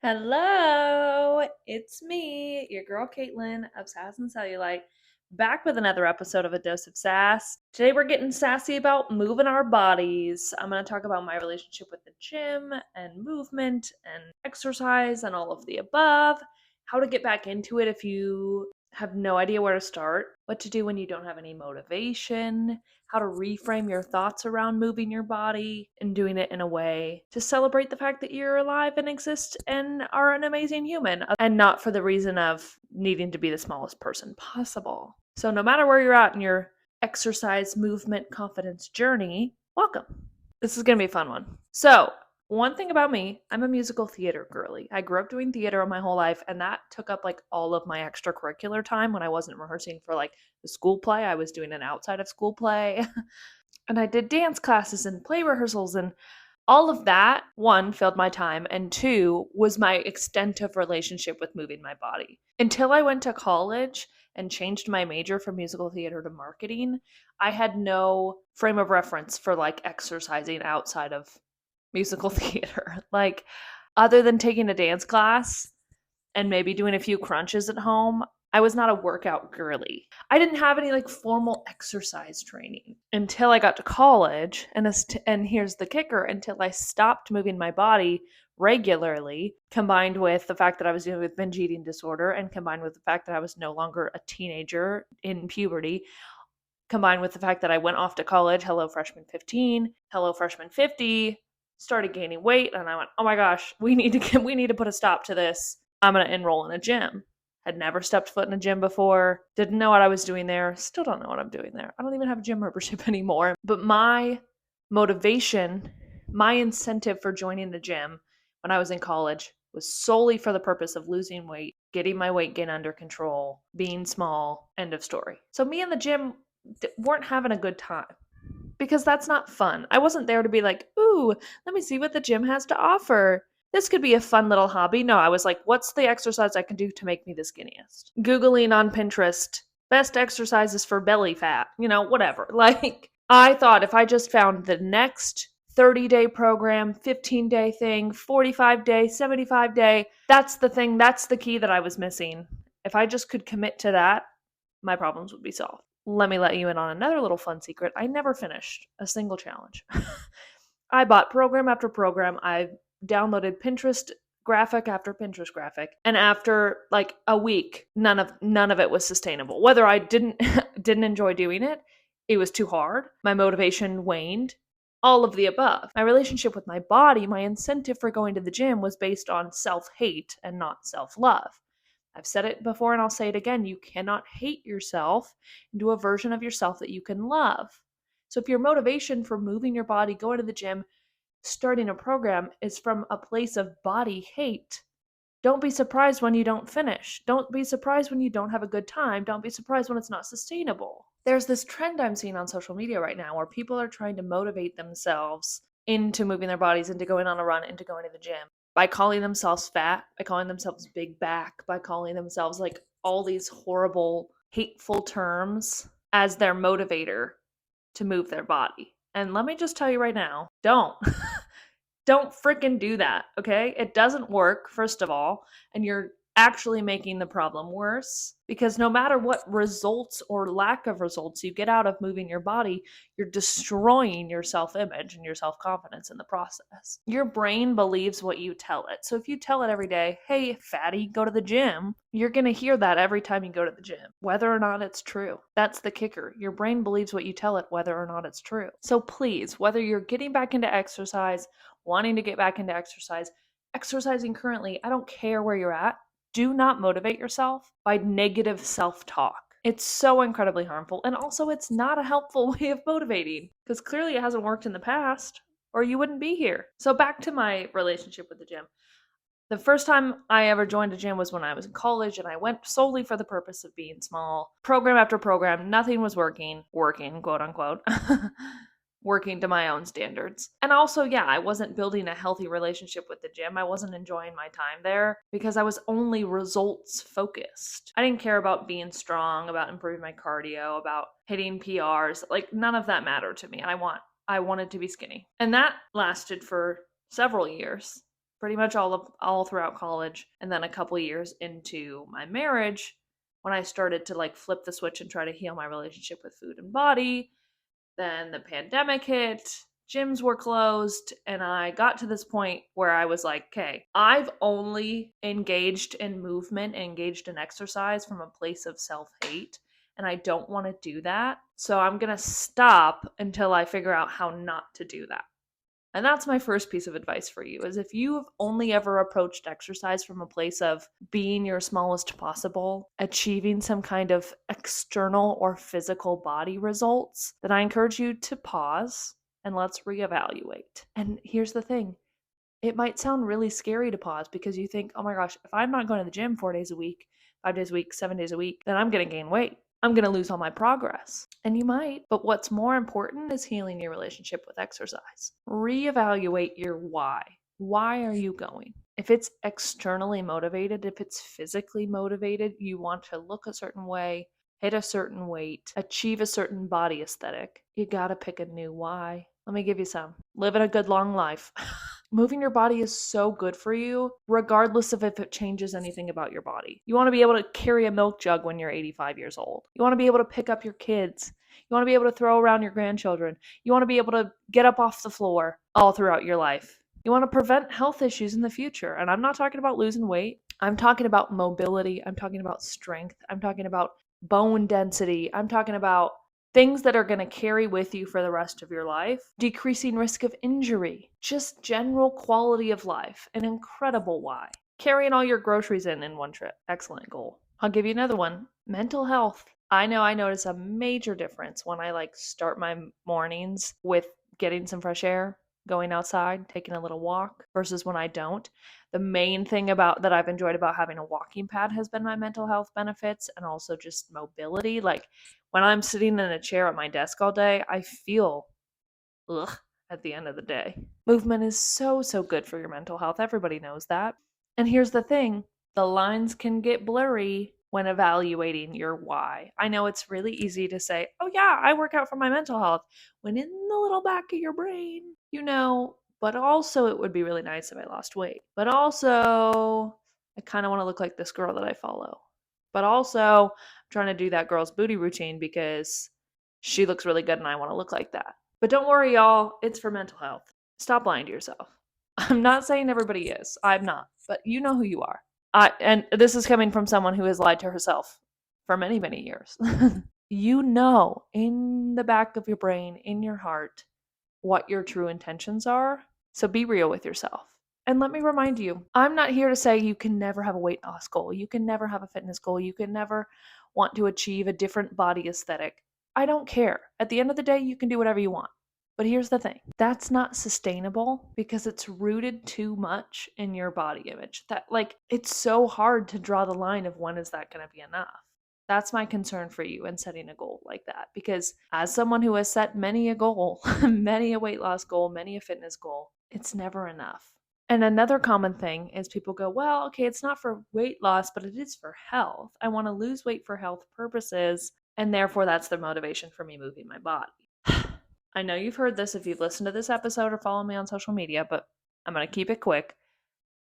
Hello, it's me, your girl Caitlin of Sass and Cellulite, back with another episode of A Dose of Sass. Today we're getting sassy about moving our bodies. I'm going to talk about my relationship with the gym and movement and exercise and all of the above, how to get back into it if you have no idea where to start, what to do when you don't have any motivation, how to reframe your thoughts around moving your body and doing it in a way to celebrate the fact that you're alive and exist and are an amazing human, and not for the reason of needing to be the smallest person possible. So, no matter where you're at in your exercise, movement, confidence journey, welcome. This is going to be a fun one. So, one thing about me, I'm a musical theater girly. I grew up doing theater my whole life, and that took up like all of my extracurricular time when I wasn't rehearsing for like the school play. I was doing an outside of school play. And I did dance classes and play rehearsals, and all of that, one, filled my time, and two, was my extent of relationship with moving my body. Until I went to college and changed my major from musical theater to marketing, I had no frame of reference for like exercising outside of musical theater. Like, other than taking a dance class and maybe doing a few crunches at home, I was not a workout girly. I didn't have any like formal exercise training until I got to college. And here's the kicker, until I stopped moving my body regularly, combined with the fact that I was dealing with binge eating disorder, and combined with the fact that I was no longer a teenager in puberty, combined with the fact that I went off to college, hello freshman 15, hello freshman 50, started gaining weight, and I went, "Oh my gosh, we need to put a stop to this. I'm going to enroll in a gym." Had never stepped foot in a gym before, didn't know what I was doing there, still don't know what I'm doing there. I don't even have a gym membership anymore. But my motivation, my incentive for joining the gym when I was in college was solely for the purpose of losing weight, getting my weight gain under control, being small, end of story. So me and the gym weren't having a good time because that's not fun. I wasn't there to be like, "Ooh, let me see what the gym has to offer. This could be a fun little hobby." No, I was like, "What's the exercise I can do to make me the skinniest?" Googling on Pinterest, best exercises for belly fat, whatever. Like, I thought if I just found the next 30-day program, 15-day thing, 45-day, 75-day, that's the thing, that's the key that I was missing. If I just could commit to that, my problems would be solved. Let me let you in on another little fun secret. I never finished a single challenge. I bought program after program. I downloaded Pinterest graphic after Pinterest graphic. And after like a week, none of it was sustainable. Whether I didn't didn't enjoy doing it, it was too hard, my motivation waned, all of the above. My relationship with my body, my incentive for going to the gym was based on self-hate and not self-love. I've said it before and I'll say it again. You cannot hate yourself into a version of yourself that you can love. So if your motivation for moving your body, going to the gym, starting a program is from a place of body hate, don't be surprised when you don't finish. Don't be surprised when you don't have a good time. Don't be surprised when it's not sustainable. There's this trend I'm seeing on social media right now where people are trying to motivate themselves into moving their bodies, into going on a run, into going to the gym by calling themselves fat, by calling themselves big back, by calling themselves like all these horrible, hateful terms as their motivator to move their body. And let me just tell you right now, don't. Don't freaking do that, okay? It doesn't work, first of all, and you're actually making the problem worse, because no matter what results or lack of results you get out of moving your body, you're destroying your self-image and your self-confidence in the process. Your brain believes what you tell it. So if you tell it every day, "Hey, fatty, go to the gym," you're going to hear that every time you go to the gym, whether or not it's true. That's the kicker. Your brain believes what you tell it, whether or not it's true. So please, whether you're getting back into exercise, wanting to get back into exercise, exercising currently, I don't care where you're at, do not motivate yourself by negative self-talk. It's so incredibly harmful, and also it's not a helpful way of motivating, because clearly it hasn't worked in the past, or you wouldn't be here. So back to my relationship with the gym. The first time I ever joined a gym was when I was in college, and I went solely for the purpose of being small. Program after program, nothing was working, quote unquote. Working to my own standards. And also, yeah, I wasn't building a healthy relationship with the gym. I wasn't enjoying my time there because I was only results focused. I didn't care about being strong, about improving my cardio, about hitting PRs. Like, none of that mattered to me. I wanted to be skinny. And that lasted for several years. pretty much all throughout college, and then a couple years into my marriage when I started to like flip the switch and try to heal my relationship with food and body. Then the pandemic hit, gyms were closed, and I got to this point where I was like, okay, I've only engaged in movement and engaged in exercise from a place of self hate, and I don't want to do that. So I'm going to stop until I figure out how not to do that. And that's my first piece of advice for you is if you have only ever approached exercise from a place of being your smallest possible, achieving some kind of external or physical body results, then I encourage you to pause and let's reevaluate. And here's the thing. It might sound really scary to pause because you think, oh my gosh, if I'm not going to the gym 4 days a week, 5 days a week, 7 days a week, then I'm going to gain weight. I'm going to lose all my progress. And you might, but what's more important is healing your relationship with exercise. Reevaluate your why. Why are you going? If it's externally motivated, if it's physically motivated, you want to look a certain way, hit a certain weight, achieve a certain body aesthetic, you got to pick a new why. Let me give you some. Living a good long life. Moving your body is so good for you, regardless of if it changes anything about your body. You want to be able to carry a milk jug when you're 85 years old. You want to be able to pick up your kids. You want to be able to throw around your grandchildren. You want to be able to get up off the floor all throughout your life. You want to prevent health issues in the future. And I'm not talking about losing weight. I'm talking about mobility. I'm talking about strength. I'm talking about bone density. I'm talking about things that are going to carry with you for the rest of your life, decreasing risk of injury, just general quality of life, an incredible why. Carrying all your groceries in one trip, excellent goal. I'll give you another one, mental health. I know I notice a major difference when I like start my mornings with getting some fresh air, going outside, taking a little walk versus when I don't. The main thing about that I've enjoyed about having a walking pad has been my mental health benefits and also just mobility. Like when I'm sitting in a chair at my desk all day, I feel at the end of the day. Movement is so, so good for your mental health. Everybody knows that. And here's the thing, the lines can get blurry when evaluating your why. I know it's really easy to say, oh, yeah, I work out for my mental health, when in the little back of your brain, you know, but also it would be really nice if I lost weight. But also, I kind of want to look like this girl that I follow. But also, I'm trying to do that girl's booty routine because she looks really good and I want to look like that. But don't worry, y'all, it's for mental health. Stop lying to yourself. I'm not saying everybody is. I'm not. But you know who you are. And this is coming from someone who has lied to herself for many, many years. You know in the back of your brain, in your heart, what your true intentions are. So be real with yourself. And let me remind you, I'm not here to say you can never have a weight loss goal. You can never have a fitness goal. You can never want to achieve a different body aesthetic. I don't care. At the end of the day, you can do whatever you want. But here's the thing, that's not sustainable because it's rooted too much in your body image. That like it's so hard to draw the line of when is that going to be enough. That's my concern for you in setting a goal like that because as someone who has set many a goal, many a weight loss goal, many a fitness goal, it's never enough. And another common thing is people go, well, okay, it's not for weight loss, but it is for health. I want to lose weight for health purposes, and therefore that's the motivation for me moving my body. I know you've heard this if you've listened to this episode or follow me on social media, but I'm going to keep it quick.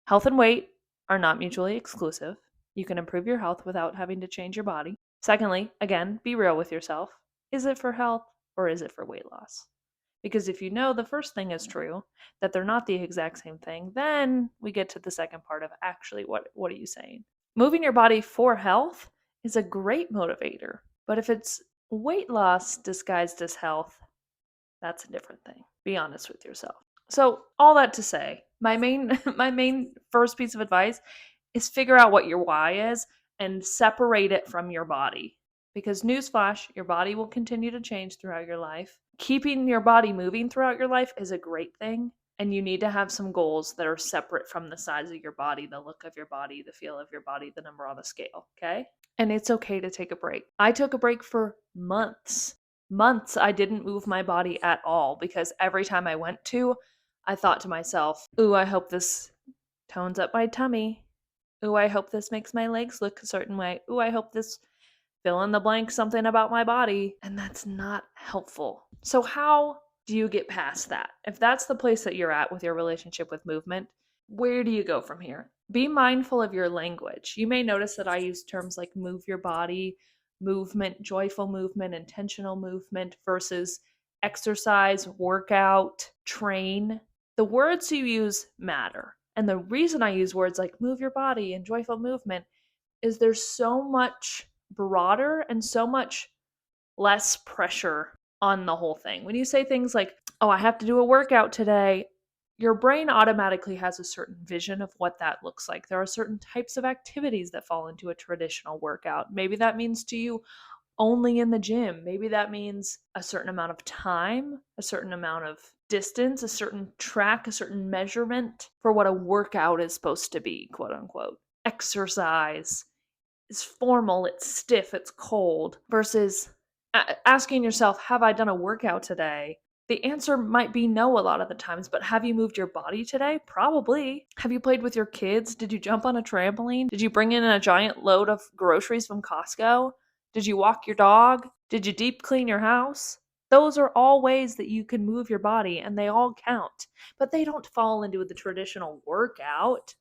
Health and weight are not mutually exclusive. You can improve your health without having to change your body. Secondly, again, be real with yourself. Is it for health or is it for weight loss? Because if you know the first thing is true, that they're not the exact same thing, then we get to the second part of actually what are you saying? Moving your body for health is a great motivator. But if it's weight loss disguised as health, that's a different thing. Be honest with yourself. So, all that to say, my main first piece of advice is figure out what your why is and separate it from your body. Because newsflash, your body will continue to change throughout your life. Keeping your body moving throughout your life is a great thing. And you need to have some goals that are separate from the size of your body, the look of your body, the feel of your body, the number on the scale. Okay? And it's okay to take a break. I took a break for months. I didn't move my body at all because every time I went to, I thought to myself, ooh, I hope this tones up my tummy. Ooh, I hope this makes my legs look a certain way. Ooh, I hope this fill in the blank something about my body. And that's not helpful. So how do you get past that? If that's the place that you're at with your relationship with movement, Where do you go from here? Be mindful of your language. You may notice that I use terms like move your body, movement, joyful movement, intentional movement versus exercise, workout, train. The words you use matter. And the reason I use words like move your body and joyful movement is there's so much broader and so much less pressure on the whole thing. When you say things like, oh, I have to do a workout today, your brain automatically has a certain vision of what that looks like. There are certain types of activities that fall into a traditional workout. Maybe that means to you only in the gym. Maybe that means a certain amount of time, a certain amount of distance, a certain track, a certain measurement for what a workout is supposed to be, quote unquote. Exercise is formal, it's stiff, it's cold, versus asking yourself, have I done a workout today? The answer might be no a lot of the times, but have you moved your body today? Probably. Have you played with your kids? Did you jump on a trampoline? Did you bring in a giant load of groceries from Costco? Did you walk your dog? Did you deep clean your house? Those are all ways that you can move your body and they all count, but they don't fall into the traditional workout.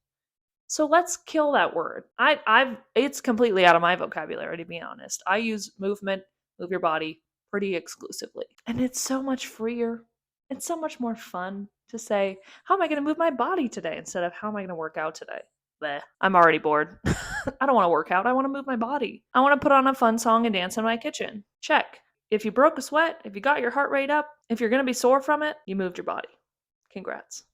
So let's kill that word. I've it's completely out of my vocabulary, to be honest. I use movement, move your body pretty exclusively. And it's so much freer. It's so much more fun to say, how am I going to move my body today instead of how am I going to work out today? Bleh. I'm already bored. I don't want to work out. I want to move my body. I want to put on a fun song and dance in my kitchen. Check. If you broke a sweat, if you got your heart rate up, if you're going to be sore from it, you moved your body. Congrats.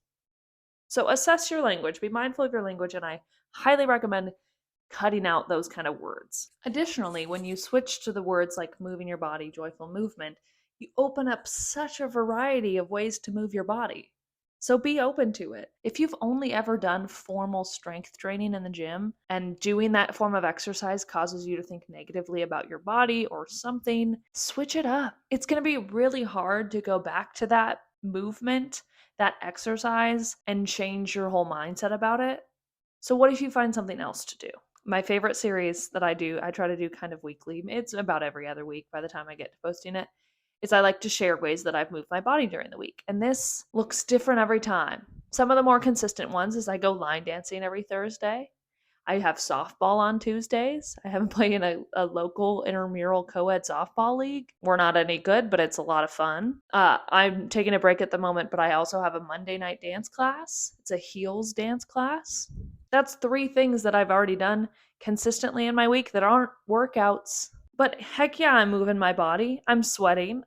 So assess your language, be mindful of your language, and I highly recommend cutting out those kind of words. Additionally, when you switch to the words like moving your body, joyful movement, you open up such a variety of ways to move your body. So be open to it. If you've only ever done formal strength training in the gym and doing that form of exercise causes you to think negatively about your body or something, switch it up. It's going to be really hard to go back to that movement, that exercise, and change your whole mindset about it. So, what if you find something else to do? My favorite series that I try to do kind of weekly. It's about every other week by the time I get to posting it. Is I like to share ways that I've moved my body during the week. And this looks different every time. Some of the more consistent ones is I go line dancing every Thursday. I have softball on Tuesdays. I haven't played in a local intramural co-ed softball league. We're not any good, but it's a lot of fun. I'm taking a break at the moment, but I also have a Monday night dance class. It's a heels dance class. That's 3 things that I've already done consistently in my week that aren't workouts. But heck yeah, I'm moving my body. I'm sweating.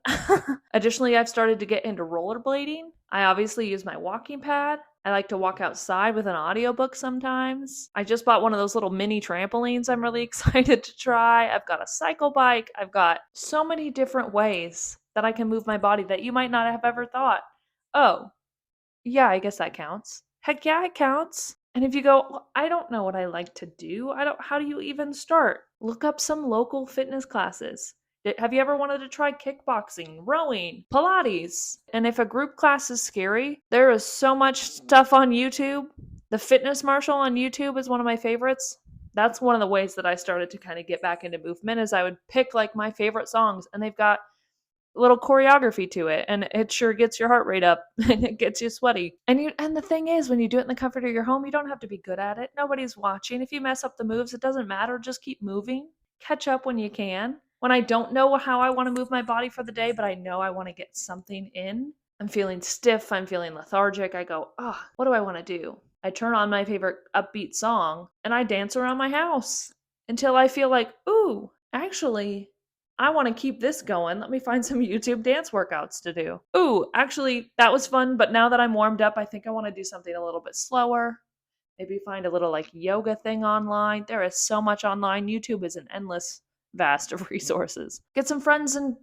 Additionally, I've started to get into rollerblading. I obviously use my walking pad. I like to walk outside with an audiobook sometimes. I just bought one of those little mini trampolines I'm really excited to try. I've got a cycle bike. I've got so many different ways that I can move my body that you might not have ever thought, oh, yeah, I guess that counts. Heck yeah, it counts. And if you go, well, I don't know what I like to do, how do you even start? Look up some local fitness classes. Have you ever wanted to try kickboxing, rowing, Pilates? And if a group class is scary, there is so much stuff on YouTube. The Fitness Marshal on YouTube is one of my favorites. That's one of the ways that I started to kind of get back into movement is I would pick like my favorite songs and they've got little choreography to it and it sure gets your heart rate up and it gets you sweaty. And the thing is when you do it in the comfort of your home, you don't have to be good at it. Nobody's watching. If you mess up the moves, it doesn't matter. Just keep moving. Catch up when you can. When I don't know how I want to move my body for the day, but I know I want to get something in, I'm feeling stiff, I'm feeling lethargic, I go, what do I want to do? I turn on my favorite upbeat song and I dance around my house until I feel like, ooh, actually I want to keep this going. Let me find some YouTube dance workouts to do. Ooh, actually, that was fun, but now that I'm warmed up, I think I want to do something a little bit slower. Maybe find a little like yoga thing online. There is so much online. YouTube is an endless vast of resources. Get some friends and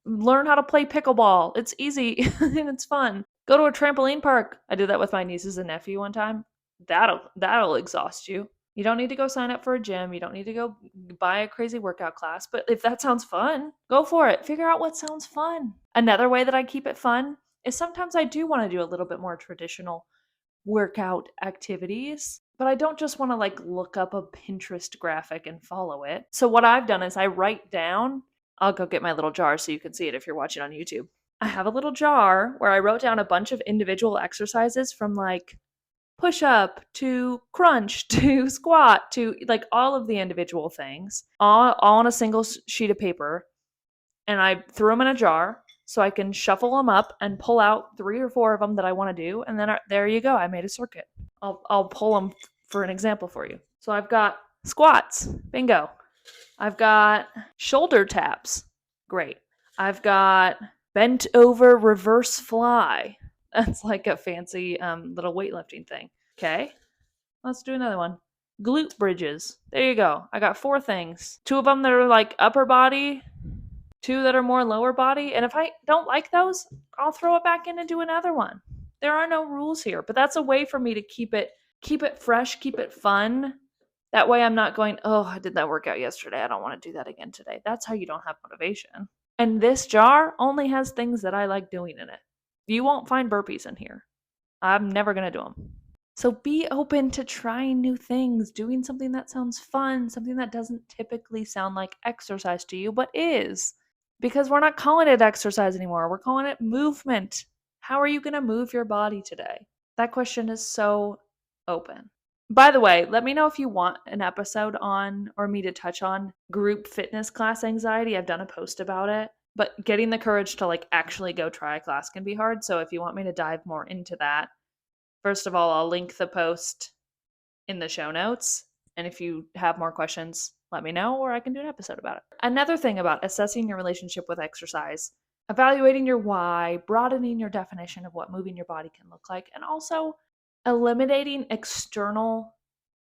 learn how to play pickleball. It's easy and it's fun. Go to a trampoline park. I did that with my nieces and nephew one time. That'll exhaust you. You don't need to go sign up for a gym. You don't need to go buy a crazy workout class. But if that sounds fun, go for it. Figure out what sounds fun. Another way that I keep it fun is sometimes I do want to do a little bit more traditional workout activities, but I don't just want to like look up a Pinterest graphic and follow it. So what I've done is I write down, I'll go get my little jar so you can see it if you're watching on YouTube. I have a little jar where I wrote down a bunch of individual exercises from like push up to crunch to squat to like all of the individual things all on a single sheet of paper. And I threw them in a jar so I can shuffle them up and pull out 3 or 4 of them that I want to do. And then there you go. I made a circuit. I'll pull them for an example for you. So I've got squats. Bingo. I've got shoulder taps. Great. I've got bent over reverse fly. That's like a fancy little weightlifting thing. Okay. Let's do another one. Glute bridges. There you go. I got 4 things. 2 of them that are like upper body, 2 that are more lower body. And if I don't like those, I'll throw it back in and do another one. There are no rules here, but that's a way for me to keep it fresh, keep it fun. That way I'm not going, oh, I did that workout yesterday. I don't want to do that again today. That's how you don't have motivation. And this jar only has things that I like doing in it. You won't find burpees in here. I'm never going to do them. So be open to trying new things, doing something that sounds fun, something that doesn't typically sound like exercise to you, but is. Because we're not calling it exercise anymore. We're calling it movement. How are you going to move your body today? That question is so open. By the way, let me know if you want an episode on or me to touch on group fitness class anxiety. I've done a post about it, but getting the courage to like actually go try a class can be hard. So if you want me to dive more into that, first of all, I'll link the post in the show notes. And if you have more questions, let me know, or I can do an episode about it. Another thing about assessing your relationship with exercise, evaluating your why, broadening your definition of what moving your body can look like, and also eliminating external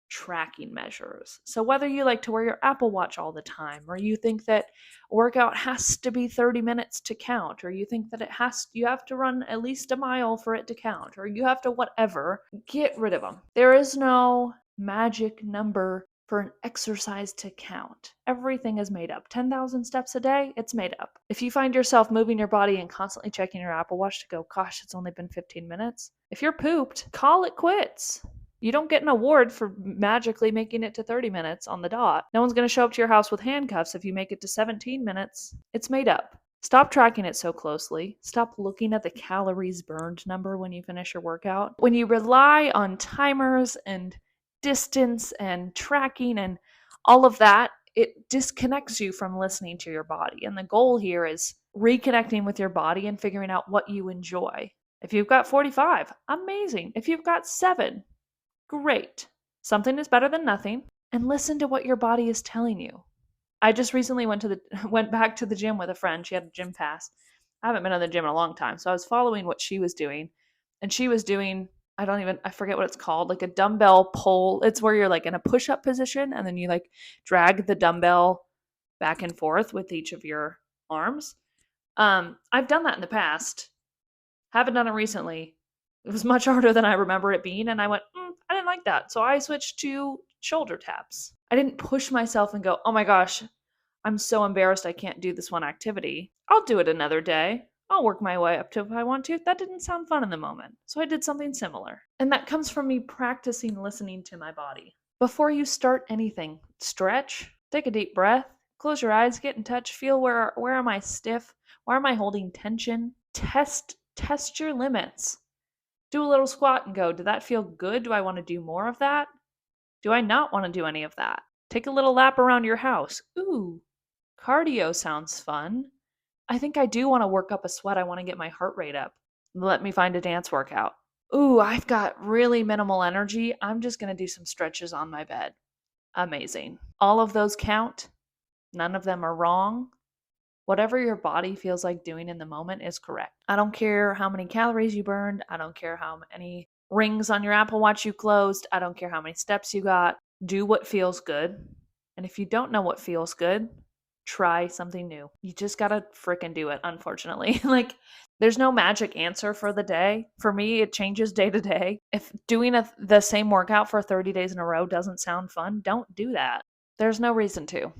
tracking measures. So whether you like to wear your Apple Watch all the time, or you think that a workout has to be 30 minutes to count, or you think that you have to run at least a mile for it to count, or you have to whatever, get rid of them. There is no magic number for an exercise to count. Everything is made up. 10,000 steps a day, it's made up. If you find yourself moving your body and constantly checking your Apple Watch to go, gosh, it's only been 15 minutes. If you're pooped, call it quits. You don't get an award for magically making it to 30 minutes on the dot. No one's going to show up to your house with handcuffs if you make it to 17 minutes. It's made up. Stop tracking it so closely. Stop looking at the calories burned number when you finish your workout. When you rely on timers and distance and tracking and all of that, it disconnects you from listening to your body. And the goal here is reconnecting with your body and figuring out what you enjoy. If you've got 45, amazing. If you've got 7, great. Something is better than nothing. And listen to what your body is telling you. I just recently went back to the gym with a friend. She had a gym pass. I haven't been to the gym in a long time, so I was following what she was doing. And she was doing, I forget what it's called, like a dumbbell pull. It's where you're like in a push-up position and then you like drag the dumbbell back and forth with each of your arms. I've done that in the past. Haven't done it recently. It was much harder than I remember it being, and I went, I didn't like that. So I switched to shoulder taps. I didn't push myself and go, oh my gosh, I'm so embarrassed I can't do this one activity. I'll do it another day. I'll work my way up to if I want to. That didn't sound fun in the moment. So I did something similar. And that comes from me practicing listening to my body. Before you start anything, stretch, take a deep breath, close your eyes, get in touch, feel where am I stiff? Where am I holding tension? Test your limits. Do a little squat and go, did that feel good? Do I want to do more of that? Do I not want to do any of that? Take a little lap around your house. Ooh, cardio sounds fun. I think I do want to work up a sweat. I want to get my heart rate up. Let me find a dance workout. Ooh, I've got really minimal energy. I'm just going to do some stretches on my bed. Amazing. All of those count. None of them are wrong. Whatever your body feels like doing in the moment is correct. I don't care how many calories you burned. I don't care how many rings on your Apple Watch you closed. I don't care how many steps you got. Do what feels good. And if you don't know what feels good, try something new. You just gotta frickin' do it, unfortunately. Like, there's no magic answer for the day. For me, it changes day to day. If doing the same workout for 30 days in a row doesn't sound fun, don't do that. There's no reason to.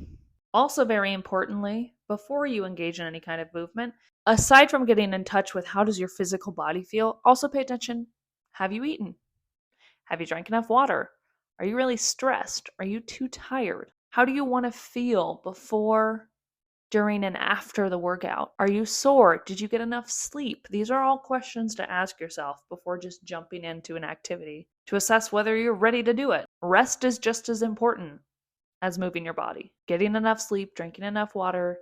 Also, very importantly, before you engage in any kind of movement, aside from getting in touch with how does your physical body feel, also pay attention. Have you eaten? Have you drank enough water? Are you really stressed? Are you too tired? How do you want to feel before, during, and after the workout? Are you sore? Did you get enough sleep? These are all questions to ask yourself before just jumping into an activity to assess whether you're ready to do it. Rest is just as important as moving your body. Getting enough sleep, drinking enough water,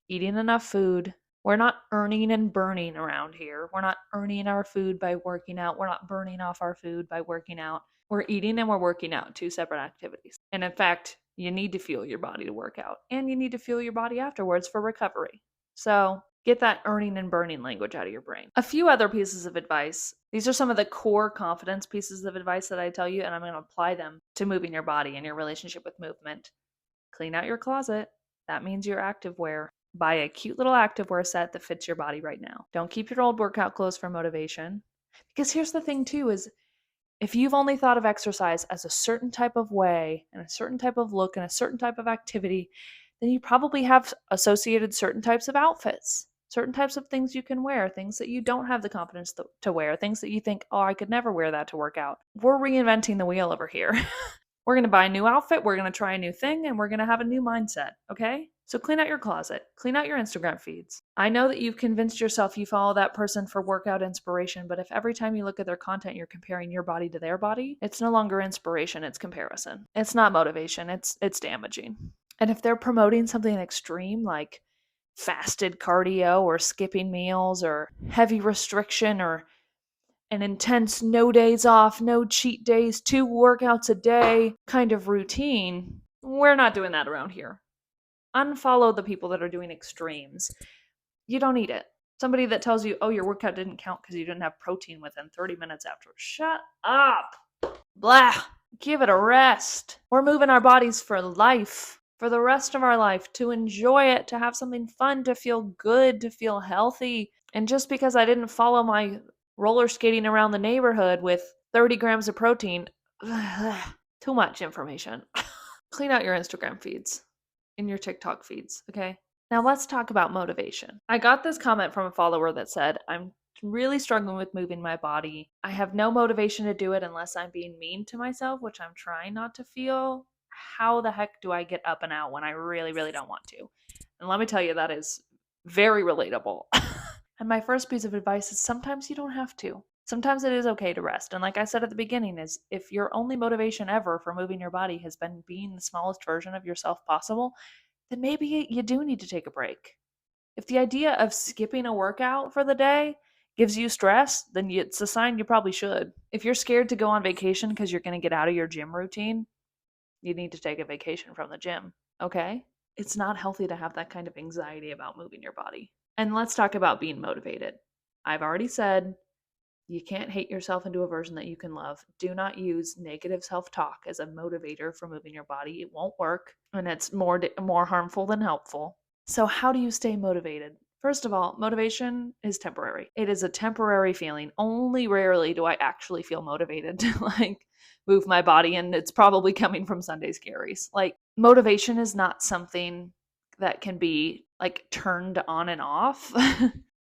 eating enough food. We're not earning and burning around here. We're not earning our food by working out. We're not burning off our food by working out. We're eating and we're working out, two separate activities. And in fact, you need to fuel your body to work out, and you need to fuel your body afterwards for recovery. So get that earning and burning language out of your brain. A few other pieces of advice. These are some of the core confidence pieces of advice that I tell you, and I'm going to apply them to moving your body and your relationship with movement. Clean out your closet. That means your activewear. Buy a cute little activewear set that fits your body right now. Don't keep your old workout clothes for motivation. Because here's the thing too, is if you've only thought of exercise as a certain type of way and a certain type of look and a certain type of activity, then you probably have associated certain types of outfits, certain types of things you can wear, things that you don't have the confidence to wear, things that you think, oh, I could never wear that to work out. We're reinventing the wheel over here. We're going to buy a new outfit, we're going to try a new thing, and we're going to have a new mindset, okay? So clean out your closet, clean out your Instagram feeds. I know that you've convinced yourself you follow that person for workout inspiration, but if every time you look at their content, you're comparing your body to their body, it's no longer inspiration, it's comparison. It's not motivation, it's damaging. And if they're promoting something extreme like fasted cardio or skipping meals or heavy restriction or an intense no days off, no cheat days, 2 workouts a day kind of routine, we're not doing that around here. Unfollow the people that are doing extremes. You don't need it. Somebody that tells you, oh, your workout didn't count because you didn't have protein within 30 minutes after. Shut up. Blah. Give it a rest. We're moving our bodies for life, for the rest of our life, to enjoy it, to have something fun, to feel good, to feel healthy. And just because I didn't follow my roller skating around the neighborhood with 30 grams of protein, too much information. Clean out your Instagram feeds, in your TikTok feeds, okay? Now let's talk about motivation. I got this comment from a follower that said, I'm really struggling with moving my body. I have no motivation to do it unless I'm being mean to myself, which I'm trying not to feel. How the heck do I get up and out when I really, really don't want to? And let me tell you, that is very relatable. And my first piece of advice is sometimes you don't have to. Sometimes it is okay to rest. And like I said at the beginning, is if your only motivation ever for moving your body has been being the smallest version of yourself possible, then maybe you do need to take a break. If the idea of skipping a workout for the day gives you stress, then it's a sign you probably should. If you're scared to go on vacation because you're going to get out of your gym routine, you need to take a vacation from the gym, okay? It's not healthy to have that kind of anxiety about moving your body. And let's talk about being motivated. I've already said you can't hate yourself into a version that you can love. Do not use negative self-talk as a motivator for moving your body. It won't work, and it's more harmful than helpful. So how do you stay motivated? First of all, motivation is temporary. It is a temporary feeling. Only rarely do I actually feel motivated to move my body, and it's probably coming from Sunday Scaries. Motivation is not something that can be turned on and off.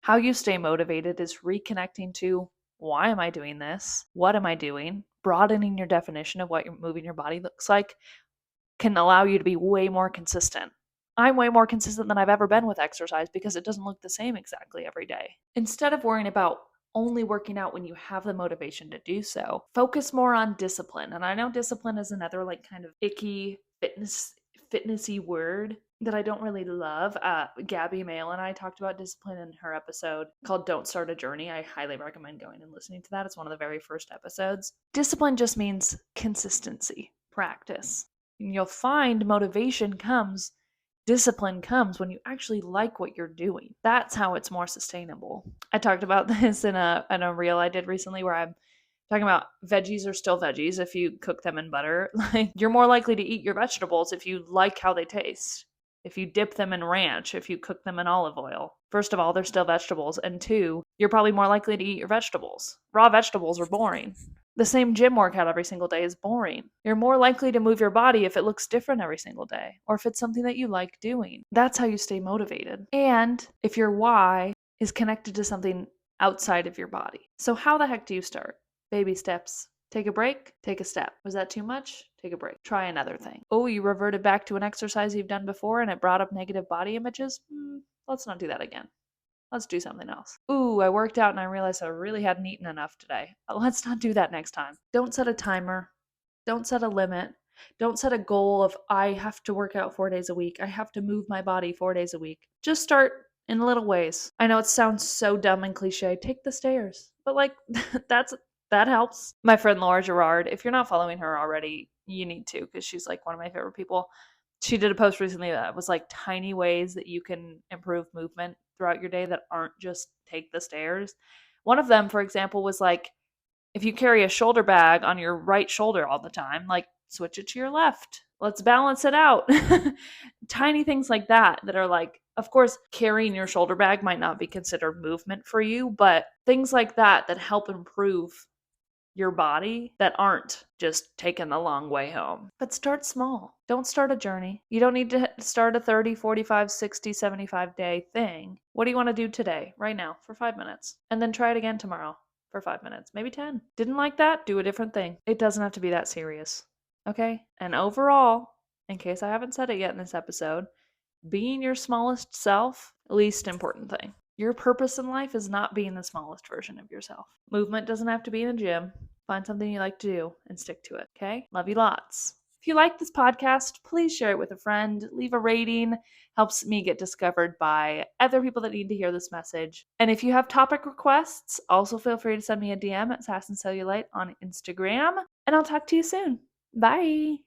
How you stay motivated is reconnecting to, why am I doing this? What am I doing? Broadening your definition of what moving your body looks like can allow you to be way more consistent. I'm way more consistent than I've ever been with exercise because it doesn't look the same exactly every day. Instead of worrying about only working out when you have the motivation to do so, focus more on discipline. And I know discipline is another kind of icky fitnessy word that I don't really love. Gabby Mail and I talked about discipline in her episode called Don't Start a Journey. I highly recommend going and listening to that. It's one of the very first episodes. Discipline just means consistency, practice. And you'll find motivation comes, discipline comes when you actually like what you're doing. That's how it's more sustainable. I talked about this in a reel I did recently where I'm talking about veggies are still veggies if you cook them in butter. You're more likely to eat your vegetables if you like how they taste. If you dip them in ranch, if you cook them in olive oil. First of all, they're still vegetables. And 2, you're probably more likely to eat your vegetables. Raw vegetables are boring. The same gym workout every single day is boring. You're more likely to move your body if it looks different every single day, or if it's something that you like doing. That's how you stay motivated. And if your why is connected to something outside of your body. So how the heck do you start? Baby steps. Take a break, take a step. Was that too much? Take a break. Try another thing. Oh, you reverted back to an exercise you've done before and it brought up negative body images? Let's not do that again. Let's do something else. Ooh, I worked out and I realized I really hadn't eaten enough today. Let's not do that next time. Don't set a timer. Don't set a limit. Don't set a goal of, I have to work out 4 days a week. I have to move my body 4 days a week. Just start in little ways. I know it sounds so dumb and cliche. Take the stairs. But like, that helps. My friend Laura Gerard, if you're not following her already, you need to, because she's like one of my favorite people. She did a post recently that was like tiny ways that you can improve movement throughout your day that aren't just take the stairs. One of them, for example, was like, if you carry a shoulder bag on your right shoulder all the time, like switch it to your left. Let's balance it out. Tiny things like that are like, of course, carrying your shoulder bag might not be considered movement for you, but things like that help improve your body that aren't just taking the long way home. But start small. Don't start a journey. You don't need to start a 30, 45, 60, 75 day thing. What do you want to do today, right now, for 5 minutes? And then try it again tomorrow for 5 minutes, maybe 10. Didn't like that? Do a different thing. It doesn't have to be that serious. Okay? And overall, in case I haven't said it yet in this episode, being your smallest self, least important thing. Your purpose in life is not being the smallest version of yourself. Movement doesn't have to be in a gym. Find something you like to do and stick to it, okay? Love you lots. If you like this podcast, please share it with a friend. Leave a rating. Helps me get discovered by other people that need to hear this message. And if you have topic requests, also feel free to send me a DM at Sass and Cellulite on Instagram. And I'll talk to you soon. Bye.